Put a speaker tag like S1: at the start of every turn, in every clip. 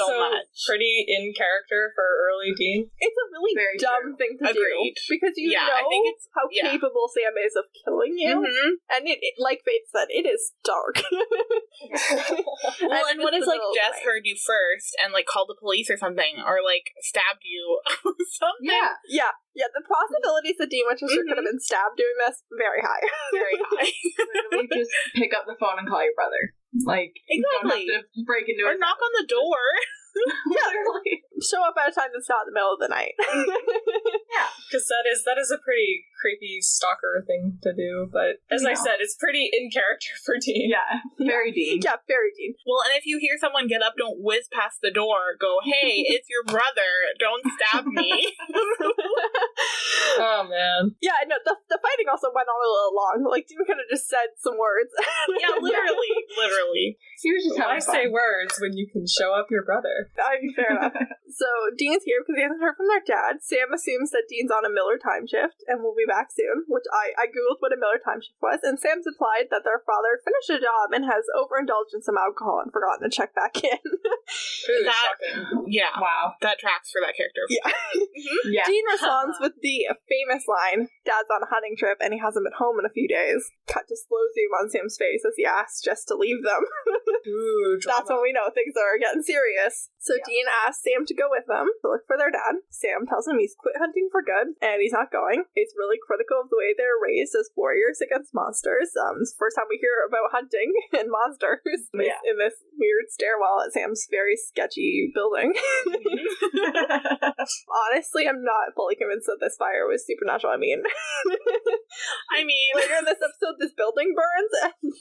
S1: also
S2: so much.
S1: pretty in character for early Dean.
S3: It's a really
S2: Very
S3: dumb thing to
S2: Agreed.
S3: do because you
S2: Yeah,
S3: know
S2: I think it's-
S3: how
S2: yeah.
S3: capable Sam is of killing you, and it like Faith said, it is dark.
S2: Well, and what if, like, Jess
S3: her?
S2: heard you first and, like, called the police or something, or, like, stabbed you or something?
S3: Yeah, the possibilities that Dean Winchester could have been stabbed doing this, very high.
S2: Very high.
S4: Literally just pick up the phone and call your brother. Like,
S2: Exactly.
S4: you don't have to break into
S2: Or
S4: his
S2: knock on the door.
S4: literally.
S3: Show up at a time that's not in the middle of the night.
S1: Because that is a pretty creepy stalker thing to do, but as I said, it's pretty in character for Dean.
S4: Yeah, very Dean.
S3: Yeah, very Dean.
S2: Well, and if you hear someone get up, don't whiz past the door. Go, hey, it's your brother. Don't stab me.
S1: Oh man.
S3: Yeah, no, the fighting also went on a little long. Like, Dean could have just said some words.
S2: Yeah, literally.
S4: He was just
S1: Why
S4: having fun.
S1: say words when you can show up your brother?
S3: I mean, fair enough. So Dean's here because he hasn't heard from their dad. Sam assumes that Dean's on a Miller time shift and will be back soon, which I googled what a Miller time shift was, and Sam's implied that their father finished a job and has overindulged in some alcohol and forgotten to check back in.
S1: Ooh, shocking.
S2: Yeah.
S4: Wow.
S2: That tracks for that character.
S3: Yeah.
S4: Yeah.
S3: Dean responds with the famous line, "Dad's on a hunting trip and he hasn't been home in a few days." Cut to slow zoom on Sam's face as he asks Jess to leave them.
S1: Ooh,
S3: That's when we know things are getting serious. So Dean asks Sam to go with them to look for their dad. Sam tells him he's quit hunting for good, and he's not going. He's really critical of the way they're raised as warriors against monsters. It's the first time we hear about hunting and monsters in this weird stairwell at Sam's very sketchy building. Honestly, I'm not fully convinced that this fire was supernatural. I mean, later in this episode, this building burns, and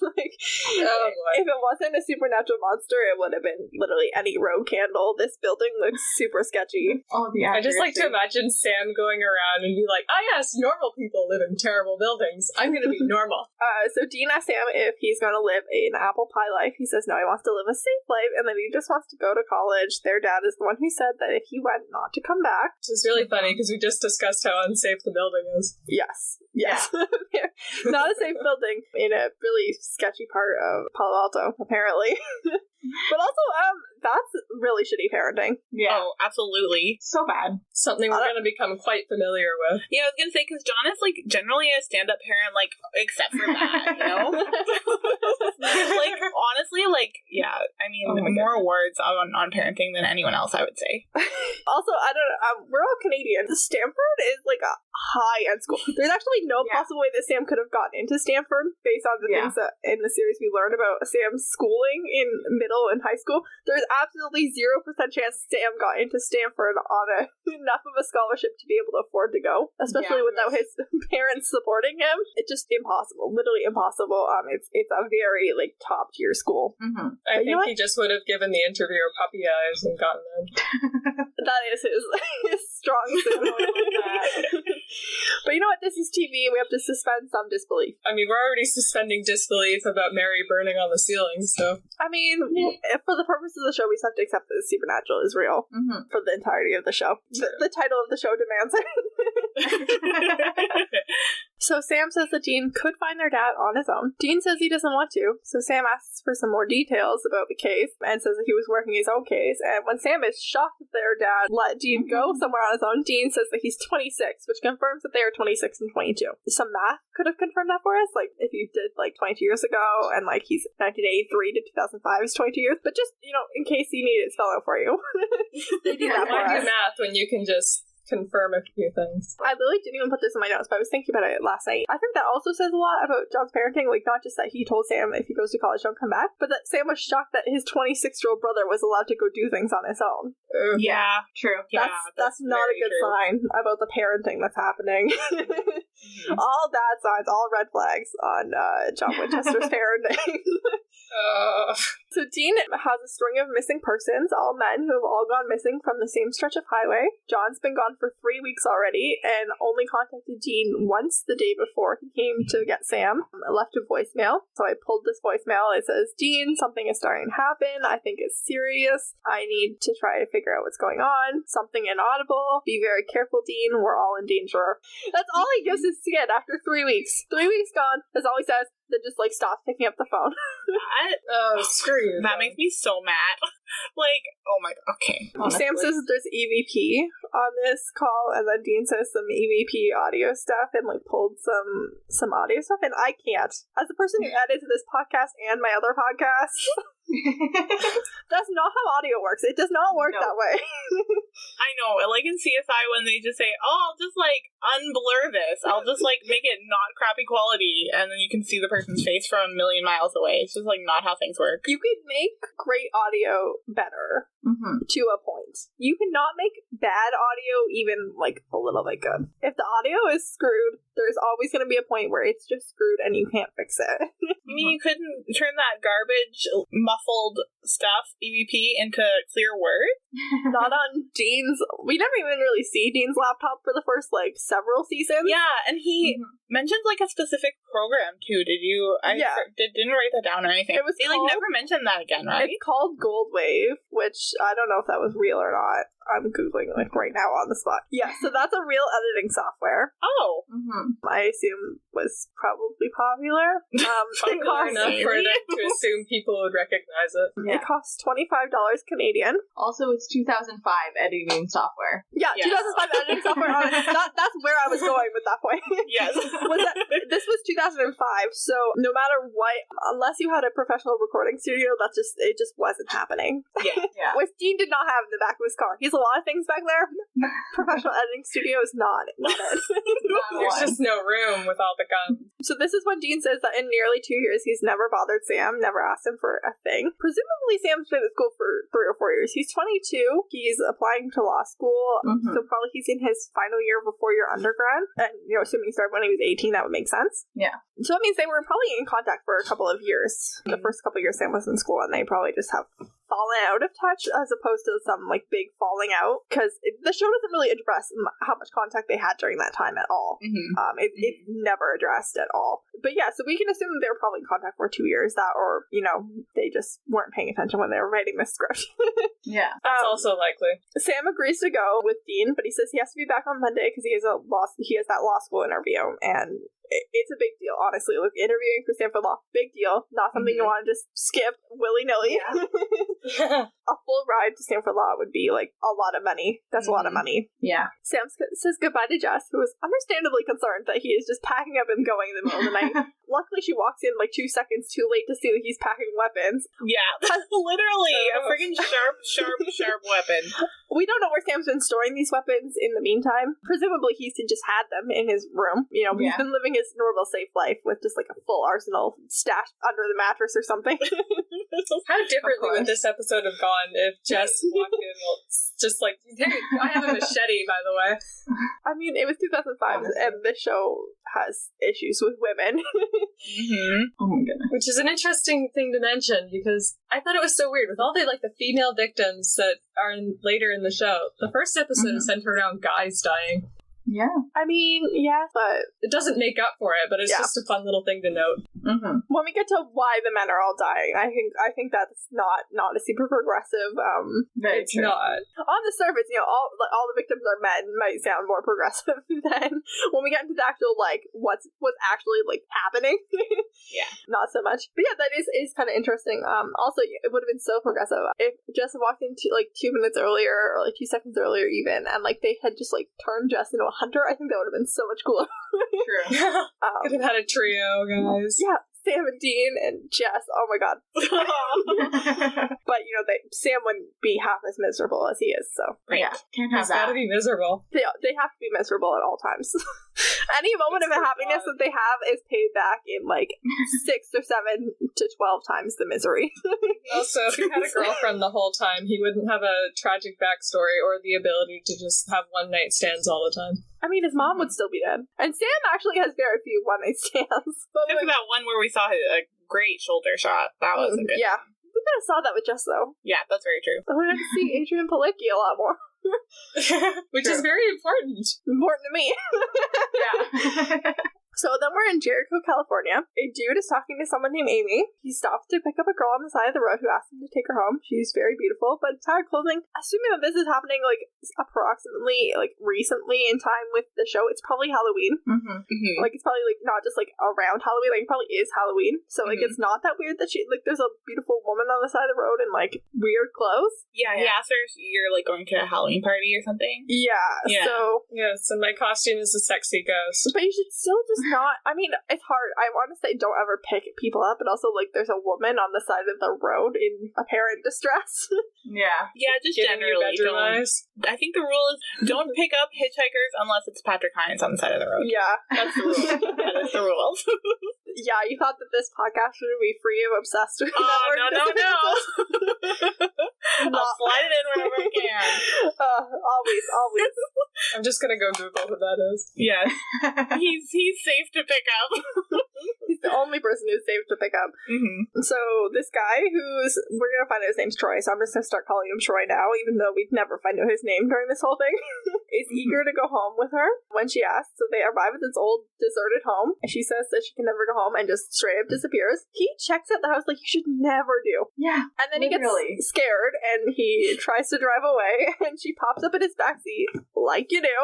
S1: Oh boy.
S3: if it wasn't a supernatural monster, it would have been literally any road candle. This building looks super sketchy.
S4: Oh, the
S1: I just like to
S4: accuracy.
S1: imagine Sam going around and be like, "Ah, yes, normal people live in terrible buildings. I'm going to be normal."
S3: So Dean asks Sam if he's going to live an apple pie life. He says no, he wants to live a safe life, and then he just wants to go to college. Their dad is the one who said that if he went, not to come back.
S1: Which is really funny because we just discussed how unsafe the building is.
S3: Yes. Not a safe building in a really sketchy part of Palo Alto, apparently. But also, that's really shitty parenting.
S4: Yeah.
S2: Oh, absolutely.
S4: So bad.
S1: Something we're going to become quite familiar with.
S2: Yeah, I was gonna say, because John is, like, generally a stand-up parent, like, except for that, you know? Like, honestly, like, yeah, I mean,
S4: Oh my
S2: more words on parenting than anyone else, I would say.
S3: Also, I don't know, we're all Canadian. Stanford is like a high-end school. There's actually no possible way that Sam could have gotten into Stanford based on the things that in the series we learned about Sam's schooling in middle and high school. There's absolutely 0% chance Sam got into Stanford on enough of a scholarship to be able to afford to go, especially without his parents supporting him. It's just impossible, literally impossible. It's a very like top-tier school.
S4: Mm-hmm.
S1: I
S3: But you
S1: think
S3: know what?
S1: he just would have given the interviewer puppy eyes and gotten in.
S3: That is his strong signal. But you know what? This is TV. We have to suspend some disbelief.
S1: I mean, we're already suspending disbelief about Mary burning on the ceiling, so...
S3: I mean, for the purpose of the show, we just have to accept that the supernatural is real for the entirety of the show. The title of the show demands it. So Sam says that Dean could find their dad on his own. Dean says he doesn't want to, so Sam asks for some more details about the case and says that he was working his own case. And when Sam is shocked that their dad let Dean go somewhere on his own, Dean says that he's 26, which confirms that they are 26 and 22. Some math could have confirmed that for us, like if you did like 22 years ago and like he's 1983 to 2005 is 22 years. But just, you know, in case you need it spelled out for you. They do that for
S1: Why do
S3: us.
S1: math when you can just confirm a few things?
S3: I literally didn't even put this in my notes, but I was thinking about it last night. I think that also says a lot about John's parenting, like not just that he told Sam if he goes to college don't come back, but that Sam was shocked that his 26-year-old brother was allowed to go do things on his own.
S4: Yeah, true.
S3: That's not a
S2: very
S3: good
S2: true.
S3: sign about the parenting that's happening. All bad signs, all red flags on John Winchester's parenting. So Dean has a string of missing persons, all men who have all gone missing from the same stretch of highway. John's been gone gone for 3 weeks already and only contacted Dean once the day before he came to get Sam. I left a voicemail. So I pulled this voicemail. It says, Dean, something is starting to happen. I think it's serious. I need to try to figure out what's going on. Something inaudible. Be very careful, Dean. We're all in danger. That's all he gives us to get after 3 weeks. 3 weeks gone. That's all he says. Then just like stops picking up the phone.
S1: Screw you.
S2: That makes me so mad. Like, oh my god. Okay.
S3: Honestly. Sam says there's EVP on this call, and then Dean says some EVP audio stuff and like pulled some audio stuff, and I can't. As the person who edits this podcast and my other podcast, that's not how audio works. It does not work that way.
S2: I know. Like in CSI when they just say, oh, I'll just like unblur this. I'll just like make it not crappy quality, and then you can see the person's face from a million miles away. It's just like not how things work.
S3: You could make great audio better to a point. You cannot make bad audio even like a little bit good. If the audio is screwed, there's always going to be a point where it's just screwed and you can't fix it.
S2: You mean you couldn't turn that garbage muffled stuff EVP into clear word?
S3: Not on Dean's. We never even really see Dean's laptop for the first like several seasons.
S2: Yeah, and he mentions like a specific program too. Did you? Didn't write that down or anything.
S3: It was
S2: they like never mentioned that again, right?
S3: It's called Goldwave, which I don't know if that was real or not. I'm Googling like right now on the spot. Yeah, so that's a real editing software.
S2: Oh.
S3: I assume was probably popular. It
S1: Popular
S3: costs
S1: enough for them to assume people would recognize it.
S3: It costs $25 Canadian.
S4: Also, it's 2005 editing software.
S3: Yeah,
S2: Yes.
S3: 2005 editing software. That's where I was going with that point.
S2: Yes.
S3: This was 2005, so no matter what, unless you had a professional recording studio, it just wasn't happening.
S2: Yeah.
S3: Which Dean did not have in the back of his car. He's a lot of things back there. Professional editing studio is not it.
S1: There's just no room with all the guns.
S3: So this is when Dean says that in nearly 2 years he's never bothered Sam, never asked him for a thing. Presumably Sam's been at school for 3 or 4 years. He's 22. He's applying to law school. So probably he's in his final year of a 4-year undergrad. And, assuming he started when he was 18, that would make sense.
S4: Yeah.
S3: So that means they were probably in contact for a couple of years. The first couple of years Sam was in school, and they probably just have fallen out of touch as opposed to some like big falling out, because the show doesn't really address how much contact they had during that time at all. It's never addressed at all. But yeah, so we can assume they were probably in contact for 2 years, or they just weren't paying attention when they were writing this script.
S4: Yeah,
S1: that's also likely.
S3: Sam agrees to go with Dean, but he says he has to be back on Monday because he has that law school interview, and it's a big deal, honestly. Like, interviewing for Stanford Law, big deal. Not something you want to just skip willy-nilly.
S1: Yeah.
S3: A full ride to Stanford Law would be, like, a lot of money. That's a lot of money.
S4: Yeah.
S3: Sam says goodbye to Jess, who is understandably concerned that he is just packing up and going in the middle of the night. Luckily, she walks in, like, 2 seconds too late to see that he's packing weapons.
S2: Yeah, that's literally a freaking sharp weapon.
S3: We don't know where Sam's been storing these weapons in the meantime. Presumably, he's just had them in his room. He's been living his normal safe life with just like a full arsenal stashed under the mattress or something.
S1: How differently would this episode have gone if Jess walked in just like, hey, I have a machete, by the way.
S3: I mean, it was 2005, and this show has issues with women.
S4: Oh my goodness.
S1: Which is an interesting thing to mention, because I thought it was so weird with all the female victims that are later in the show. The first episode is centered around guys dying.
S4: Yeah.
S3: I mean, yeah, but
S1: it doesn't make up for it, but it's just a fun little thing to note.
S3: When we get to why the men are all dying, I think that's not a super progressive.
S1: It's not.
S3: On the surface, all the victims are men might sound more progressive than when we get into the actual what's actually happening.
S2: Yeah,
S3: not so much. But yeah, that is kind of interesting. Also, it would have been so progressive if Jess walked in 2 minutes earlier or 2 seconds earlier even, and they had just turned Jess into a hunter. I think that would have been so much cooler.
S2: True.
S1: Could have had a trio, guys.
S3: Yeah, Sam and Dean and Jess. Oh my god. But Sam wouldn't be half as miserable as he is. So
S4: yeah, can't have
S1: He's got to be miserable.
S3: They have to be miserable at all times. Any moment of happiness that they have is paid back in 6 or 7 to 12 times the misery.
S1: Also, if he had a girlfriend the whole time, he wouldn't have a tragic backstory or the ability to just have one-night stands all the time.
S3: I mean, his mom would still be dead. And Sam actually has very few one-night stands.
S2: Except for that one where we saw a great shoulder shot. That was a good
S3: Yeah. We could have saw that with Jess, though.
S2: Yeah, that's very true.
S3: We got to see Adrian Palicki a lot more.
S1: Which is very important.
S3: Important to me.
S4: Yeah.
S3: So then we're in Jericho, California. A dude is talking to someone named Amy. He stops to pick up a girl on the side of the road who asks him to take her home. She's very beautiful, but tired clothing. Assuming that this is happening like approximately like recently in time with the show, it's probably Halloween. Like it's probably like not just like around Halloween, like it probably is Halloween. So like it's not that weird that she like there's a beautiful woman on the side of the road in like weird clothes.
S2: Yeah, he asked her if you're like going to a Halloween party or something.
S3: Yeah. So
S1: yes, and my costume is a sexy ghost.
S3: but you should still just not. I mean, it's hard. I want to say don't ever pick people up, but also like there's a woman on the side of the road in apparent distress.
S4: Yeah.
S2: Yeah, just
S1: Getting
S2: generally don't.
S1: bedroomized.
S2: I think the rule is don't pick up hitchhikers unless it's Patrick Hines on the side of the road.
S3: Yeah.
S2: That's the rule. That is the rule.
S3: Yeah, you thought that this podcast would be free of obsessed with
S2: Oh, no. I'll slide it in whenever I can.
S3: Always.
S1: I'm just gonna go Google who that is.
S2: Yes. He's safe to pick up.
S3: He's the only person who's safe to pick up. So this guy we're gonna find out his name's Troy, so I'm just gonna start calling him Troy now, even though we'd never find out his name during this whole thing, is eager to go home with her when she asks. So they arrive at this old deserted home, and she says that she can never go home and just straight up disappears. He checks out the house like you should never do.
S4: Yeah.
S3: And then he gets scared and he tries to drive away, and she pops up in his backseat like you do.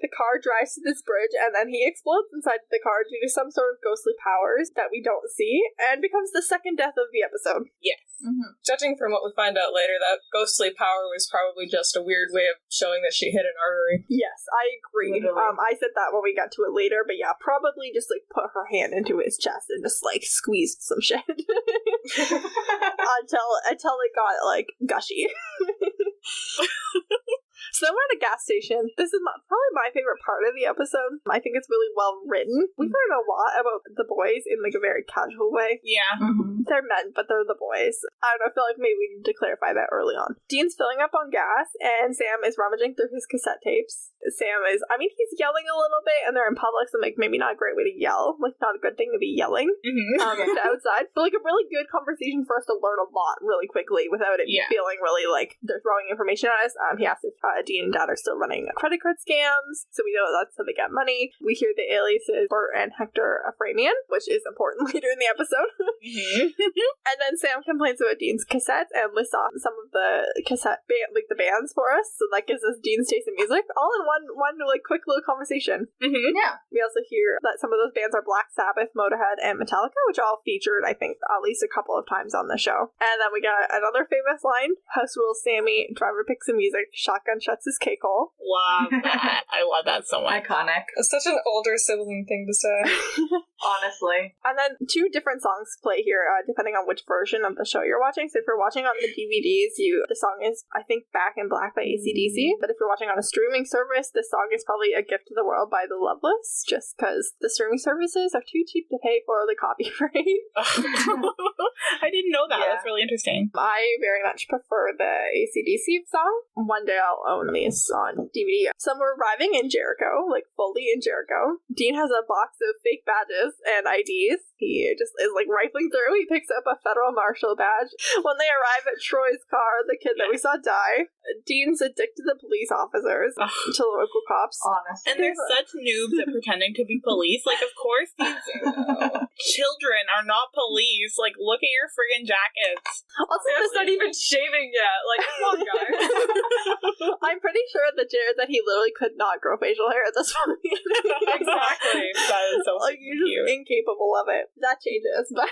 S3: The car drives to this bridge, and then he explodes inside the car due to some sort of ghostly powers that we don't see, and becomes the second death of the episode.
S2: Yes.
S1: Judging from what we find out later, that ghostly power was probably just a weird way of showing that she hit an artery.
S3: Yes, I agree. I said that when we got to it later, but yeah, probably just like put her hand into his chest and just like squeezed some shit until it got like gushy. So then we're at a gas station. This is probably my favorite part of the episode. I think it's really well written. We learn a lot about the boys in like a very casual way.
S2: Yeah.
S3: They're men, but they're the boys. I don't know, I feel like maybe we need to clarify that early on. Dean's filling up on gas, and Sam is rummaging through his cassette tapes. Sam is, he's yelling a little bit, and they're in public, so like maybe not a great way to yell. Like, not a good thing to be yelling outside. But like a really good conversation for us to learn a lot really quickly without it feeling really like they're throwing information at us. He asks if Dean and Dad are still running credit card scams, so we know that's how they get money. We hear the aliases Bert and Hector Aframian, which is important later in the episode. And then Sam complains about Dean's cassettes and lists off some of the cassette the bands for us, so that gives us Dean's taste in music, all in one like quick little conversation.
S4: Yeah.
S3: We also hear that some of those bands are Black Sabbath, Motorhead, and Metallica, which all featured, I think, at least a couple of times on the show. And then we got another famous line: "House rules Sammy, driver picks the music, shotgun shuts his cake hole."
S2: Love that. I love that so much.
S4: Iconic.
S1: It's such an older sibling thing to say.
S4: Honestly.
S3: And then two different songs play here, depending on which version of the show you're watching. So if you're watching on the DVDs, the song is, I think, Back in Black by AC/DC. But if you're watching on a streaming service, the song is probably A Gift to the World by The Loveless, just because the streaming services are too cheap to pay for the copyright.
S2: I didn't know that. Yeah. That's really interesting.
S3: I very much prefer the AC/DC song. One day I'll own these on DVD. So we're arriving in Jericho, like fully in Jericho. Dean has a box of fake badges and IDs. He just is like rifling through. He picks up a federal marshal badge. When they arrive at Troy's car, the kid that we saw die, Dean's addicted to police officers, to local cops.
S4: Honestly.
S2: And they're such noobs at pretending to be police. Like, of course these children are not police. Like, look at your friggin' jackets.
S3: Also,
S1: it's not even shaving yet. Like, come on, guys.
S3: I'm pretty sure that he literally could not grow facial hair at this point.
S2: Exactly. That is so
S3: like, you're just incapable of it. That changes, but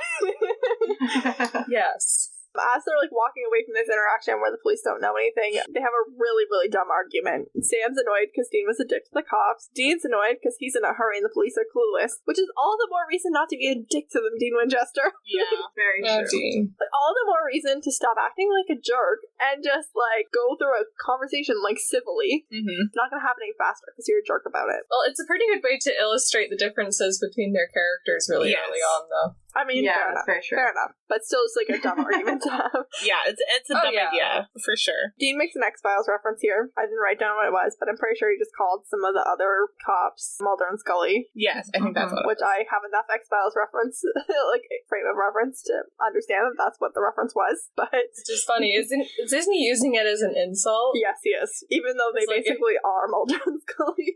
S1: yes.
S3: As they're like walking away from this interaction where the police don't know anything, they have a really, really dumb argument. Sam's annoyed because Dean was a dick to the cops. Dean's annoyed because he's in a hurry and the police are clueless, which is all the more reason not to be a dick to them, Dean Winchester.
S2: Yeah, very true.
S1: Dean.
S3: But all the more reason to stop acting like a jerk and just like go through a conversation like civilly. It's not going to happen any faster because you're a jerk about it.
S1: Well, it's a pretty good way to illustrate the differences between their characters really early on, though.
S3: I mean,
S4: yeah,
S3: fair enough.
S4: very true.
S3: Fair enough. But still, it's like a dumb argument to have.
S2: Yeah, it's a dumb idea, for sure.
S3: Dean makes an X-Files reference here. I didn't write down what it was, but I'm pretty sure he just called some of the other cops Mulder and Scully.
S2: Yes, I think that's what it
S3: Which I have enough X-Files reference, like frame of reference, to understand that that's what the reference was, but...
S1: It's just funny. Isn't he using it as an insult?
S3: Yes, he is. Even though they basically are Mulder and Scully.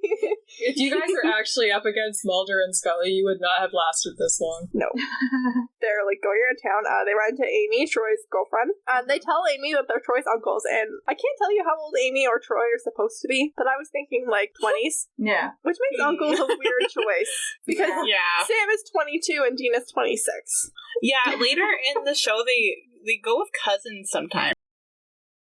S1: If you guys were actually up against Mulder and Scully, you would not have lasted this long.
S3: No. They're like going around town. They run into Amy, Troy's girlfriend, and they tell Amy that they're Troy's uncles. And I can't tell you how old Amy or Troy are supposed to be, but I was thinking like 20s.
S4: Yeah.
S3: Which makes uncles a weird choice. Because Sam is 22 and Dean is 26.
S2: Yeah, later in the show, they go with cousins sometimes.